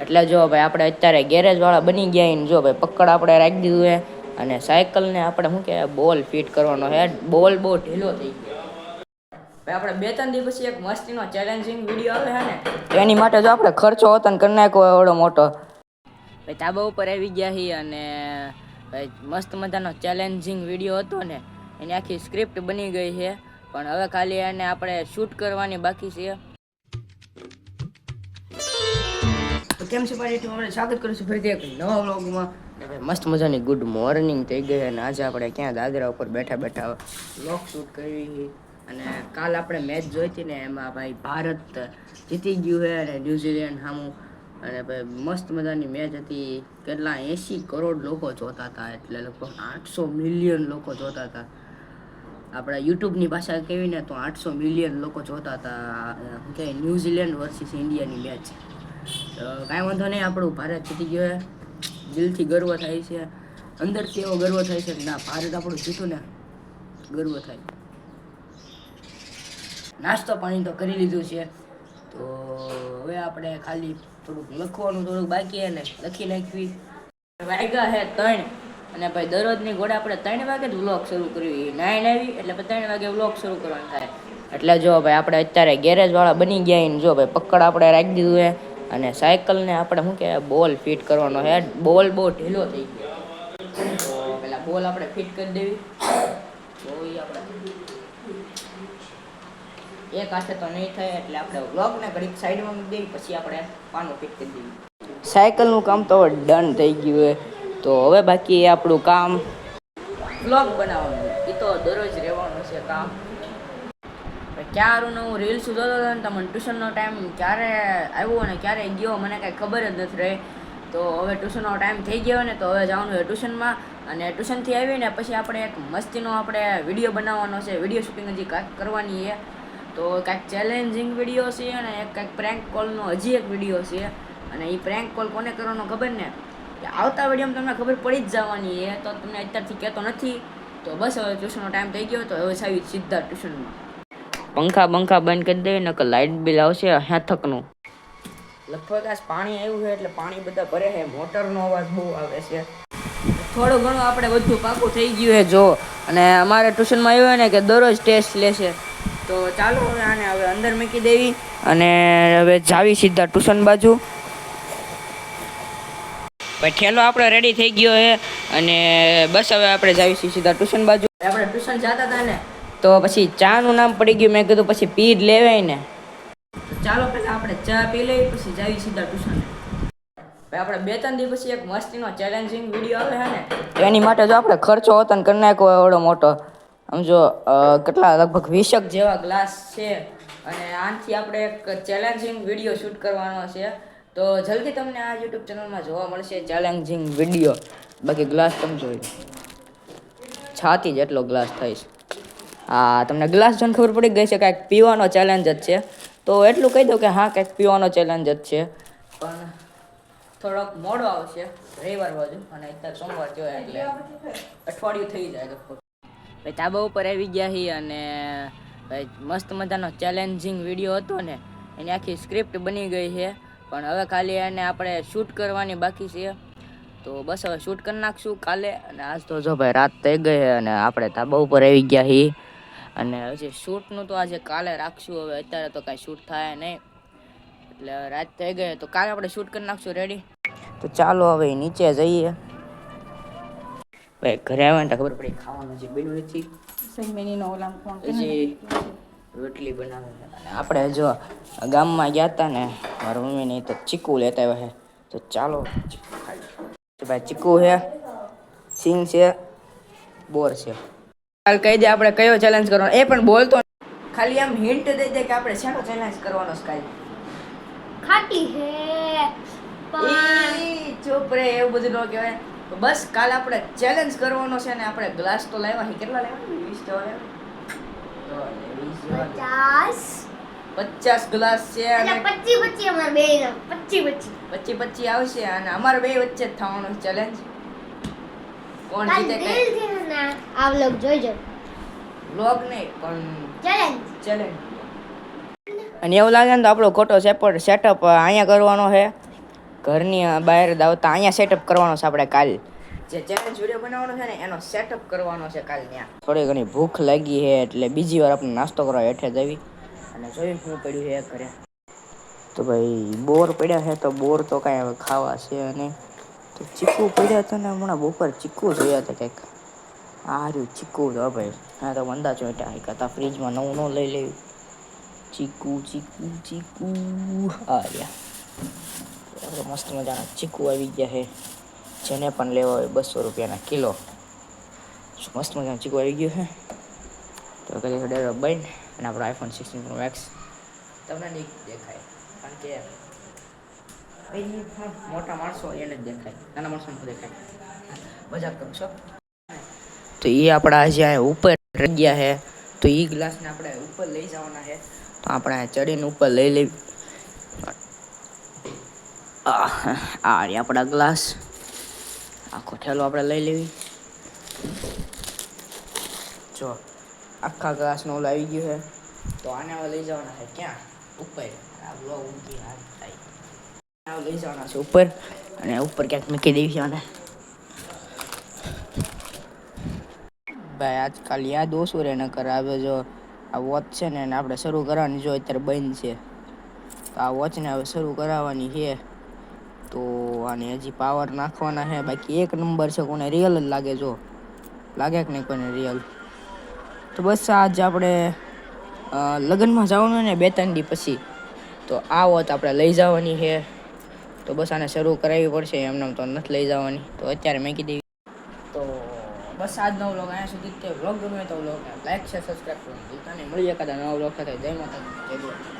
એટલે જો ભાઈ આપણે અત્યારે ગેરેજવાળા બની ગયા ને જો ભાઈ પકડ આપણે રાખી દીધું છે અને સાયકલને આપણે શું કહેવાય બોલ ફિટ કરવાનો છે. બોલ બહુ ઢીલો થઈ ગયો ભાઈ. આપણે 2-3 દિવસ પછી એક મસ્તીનો ચેલેન્જિંગ વિડીયો આવે છે ને તો એની માટે જો આપણે ખર્ચો હતો ને કરી નાખ્યો એવડો મોટો ભાઈ. ધાબા ઉપર આવી ગયા છીએ અને ભાઈ મસ્ત મજાનો ચેલેન્જિંગ વિડીયો હતો ને એની આખી સ્ક્રિપ્ટ બની ગઈ છે પણ હવે ખાલી એને આપણે શૂટ કરવાની બાકી છે. તો કેમ છે ભાઈ, આપણે સ્વાગત કરું છું ફરીથી એક નવા વ્લોગમાં. મસ્ત મજાની ગુડ મોર્નિંગ થઈ ગઈ અને આજે આપણે ક્યાં દાદરા ઉપર બેઠા બેઠા વ્લોગ શૂટ કરી. અને કાલ આપણે મેચ જોઈ હતી ને એમાં ભાઈ ભારત જીતી ગયું છે અને ન્યુઝીલેન્ડ સામું. અને ભાઈ મસ્ત મજાની મેચ હતી. કેટલા 80 કરોડ લોકો જોતા હતા, એટલે લગભગ 800 મિલિયન લોકો જોતા હતા. આપણા યુટ્યુબની ભાષા કહેવી ને તો 800 મિલિયન લોકો જોતા હતા કે ન્યુઝીલેન્ડ વર્સિસ ઇન્ડિયાની મેચ. કાંઈ વાંધો નહીં, આપણું ભારત જીતી ગયો. દિલથી ગર્વ થાય છે, અંદરથી એવો ગર્વ થાય છે કે ના ભારત આપણું જીતું ને ગર્વ થાય. નાસ્તો પાણી તો કરી લીધું છે, તો હવે આપણે ખાલી થોડુંક લખવાનું થોડુંક બાકી છે ને લખી નાખવી. વાગ્યા છે 3 અને ભાઈ દરરોજની ઘોડે આપણે 3 વાગે જ વ્લોગ શરૂ કરવી. 9 આવી એટલે 3 વાગે વ્લોગ શરૂ કરવાનું થાય. એટલે જો ભાઈ આપણે અત્યારે ગેરેજવાળા બની ગયા ને જો ભાઈ પકડ આપણે રાખી દીધું છે અને સાયકલને આપણે શું કહેવાય બોલ ફિટ કરવાનો છે. બોલ બહુ ઢીલો થઈ ગયો, તો પેલા બોલ આપણે ફિટ કરી દેવી. તો એ આપણે એક હાથે તો નહીં થાય એટલે આપણે વ્લોગને ઘડીક સાઈડમાં મૂકી દેવી, પછી આપણે પાનું ફિટ કરી દેવી. સાયકલનું કામ તો હવે ડન થઈ ગયું છે, તો હવે બાકી આપણું કામ વ્લોગ બનાવવાનું. એ તો દરરોજ રહેવાનું છે કામ. ક્યારું હું રીલ્સ જોતો હતો ને તમને ટ્યુશનનો ટાઈમ ક્યારે આવ્યો ને ક્યારે ગયો મને કાંઈ ખબર જ નથી રહી. તો હવે ટ્યુશનનો ટાઈમ થઈ ગયો ને તો હવે જવાનું છે ટ્યુશનમાં. અને ટ્યુશનથી આવીને પછી આપણે એક મસ્તીનો આપણે વિડીયો બનાવવાનો છે. વિડીયો શૂટિંગ હજી કાંઈક કરવાની છે, તો કાંઈક ચેલેન્જિંગ વિડીયો છે અને કાંઈક પ્રેન્ક કોલનો હજી એક વિડીયો છે. અને એ પ્રેન્ક કોલ કોને કરવાનો ખબર ને કે આવતા વિડીયોમાં તમને ખબર પડી જ જવાની છે, તો તમને અત્યારથી કહેતો નથી. તો બસ હવે ટ્યુશનનો ટાઈમ થઈ ગયો, તો હવે આવી સીધા ટ્યુશનમાં. પંખા બંધ કરી દેવી નકર લાઇટ બિલ આવશે 60નું. લગભગ આજ પાણી આવ્યું છે એટલે પાણી બધા ભરે છે. મોટરનો અવાજ બહુ આવે છે. થોડું ઘણું આપણે બધું પાકું થઈ ગયું છે જો. અને અમારે ટ્યુશનમાં આવ્યું હોય ને કે દરરોજ ટેસ્ટ લેશે, તો ચાલો હવે આને હવે અંદર મૂકી દેવી અને હવે જાવી સીધા ટ્યુશન બાજુ. ભાઈ ઠેલો આપણો રેડી થઈ ગયો છે અને બસ હવે આપણે જાવી સીધા ટ્યુશન બાજુ. આપણે ટ્યુશન જતા હતા ને તો પછી ચાનું નામ પડી ગયું. મેં કીધું પછી પી જ લેવાય ને, તો ચાલો પહેલાં આપણે ચા પી લઈએ પછી જાવી સીધા ટ્યુશન. ભાઈ આપણે 2-3 દિવસ પછી એક મસ્તીનો ચેલેન્જિંગ વિડીયો આવે છે ને તો એની માટે જો આપણે ખર્ચો હતો ને કરી નાખ્યો એવડો મોટો. સમજો કેટલા લગભગ 20 જેવા ગ્લાસ છે અને આનાથી આપણે એક ચેલેન્જિંગ વિડીયો શૂટ કરવાનો છે. તો જલ્દી તમને આ યુટ્યુબ ચેનલમાં જોવા મળશે ચેલેન્જિંગ વિડીયો. બાકી ગ્લાસ તમે જોઈ છાતી જેટલો ગ્લાસ થાય છે. હા, તમને ગ્લાસ જોઈને ખબર પડી ગઈ છે કાંઈક પીવાનો ચેલેન્જ જ છે, તો એટલું કહી દઉં કે હા કાંઈક પીવાનો ચેલેન્જ જ છે. પણ થોડોક મોડો આવશે રવિવાર બાજુ અને અત્યારે સોમવાર જોઈએ એટલે અઠવાડિયું થઈ જાય લગભગ. ભાઈ ધાબા ઉપર આવી ગયા છીએ અને ભાઈ મસ્ત મજાનો ચેલેન્જિંગ વિડીયો હતો ને એની આખી સ્ક્રિપ્ટ બની ગઈ છે પણ હવે ખાલી એને આપણે શૂટ કરવાની બાકી છે. તો બસ હવે શૂટ કરી નાખશું કાલે. અને આજ તો જો ભાઈ રાત થઈ ગઈ છે અને આપણે ધાબા ઉપર આવી ગયા છીએ અને હજી શૂટનું તો આજે કાલે રાખશું. હવે અત્યારે તો કાંઈ શૂટ થાય નહીં એટલે રાત થઈ ગઈ તો કાલે આપણે શૂટ કરી નાખશું. રેડી? તો ચાલો હવે નીચે જઈએ. ભાઈ ઘરે આવે ને ખબર પડી ખાવાનું જે બન્યું નથી. પછી રોટલી બનાવે અને આપણે જો ગામમાં ગયા હતા ને મારા મમ્મીને તો ચીકુ લેતા આવ્યા છે, તો ચાલો ચીકુ ખાઈ. ભાઈ ચીકુ છે, સિંગ છે, બોર છે. કાલ કહી દે આપણે કયો ચેલેન્જ કરવાનો. એ પણ બોલતો ખાલી આમ હિન્ટ દઈ દે કે આપણે શેનો ચેલેન્જ કરવાનો છે. કાલ ખાટી હે ચૂપ રે, એવું બધું ન કહેવાય. તો બસ કાલ આપણે ચેલેન્જ કરવાનો છે ને આપણે ગ્લાસ તો લાવ્યા છે. કેટલા લાવ્યા? 50 ગ્લાસ છે અને 25 અમાર બે 25 આવશે અને અમારે બે વચ્ચે જ થવાનો ચેલેન્જ. કોણ જીતે કઈ આ વ્લોગ જોઈજો. વ્લોગ નહીં પણ ચેલેન્જ. અને એવું લાગે ને તો આપણો ખોટો સેટઅપ અહીંયા કરવાનો છે. ઘરની બહાર દાવતા અહીંયા સેટઅપ કરવાનો છે આપણે કાલ જે ચેલેન્જ વિડીયો બનાવવાનો છે ને એનો સેટઅપ કરવાનો છે કાલ ત્યાં થોડી ઘણી ભૂખ લાગી છે એટલે બીજી વાર આપણે નાસ્તો કરવા હેઠે જવી અને જોયું શું પડ્યું છે ઘરે તો ભાઈ બોર પડ્યા છે તો બોર તો કાંઈ હવે ખાવા છે નહીં તો ચીકુ પડ્યા હતા ને હમણાં બપોર ચીકુ જોયા હતા કંઈક આ રહ્યું ચીકુ તો ભાઈ હા તો વંદા ચોટ્યા એક હતા ફ્રીજમાં નવું ન લઈ લેવી ચીકુ ચીકુ ચીકુ આ રહ્યા આપણે મસ્ત મજાના ચીકુ આવી ગયા છે જેને પણ લેવા હોય 200 રૂપિયાના કિલો મસ્ત મજાનું ચીકુ આવી ગયું છે તો કદી ડેવલપ બન અને આપણો આઈફોન 16 પ્રો મેક્સ તમને નહીં દેખાય કારણ કે અહીં મોટા માણસો એને જ દેખાય નાના માણસો નથી દેખાય મજાક કરું છો તો એ આપણા જ્યાં ઉપર રહી ગયા છે તો એ ગ્લાસને આપણે ઉપર લઈ જવાના છે તો આપણે ચડીને ઉપર લઈ લેવી આ રે આપણા ગ્લાસ આખો ઠેલો આપણે લઈ લેવી જો આખા ગ્લાસનો ઓલો આવી ગયો છે તો આને હવે લઈ જવાના છે ક્યાં ઉપર આ બ્લોગ ઊંચી હાથ થાય લઈ જવાના છે ઉપર અને ઉપર ક્યાંક મૂકી દેવી છે આને ભાઈ આજકાલ યાદ ઓછું રહે નકર આવે જો આ વોચ છે ને એને આપણે શરૂ કરવાની જો અત્યારે બંધ છે તો આ વોચને હવે શરૂ કરાવવાની છે તો આને હજી પાવર નાખવાના છે બાકી એક નંબર છે કોને રિયલ જ લાગે જો લાગે કે નહીં કોઈને રિયલ તો બસ આજ આપણે લગ્નમાં જવાનું ને 2-3 દી પછી તો આ વોચ આપણે લઈ જવાની છે તો બસ આને શરૂ કરાવવી પડશે એમને તો નથી લઈ જવાની તો અત્યારે મેં કીધી તો બસ આજનો વ્લોગ અહીંયા સુધી તે વ્લોગ ગમે તો વ્લોગ લાઈક શેર સબસ્ક્રાઈબ કરવાનું ભૂલતા નહીં મળીએ કદાચ નવા વ્લોગ સાથે જય માતા જય દ્વારકા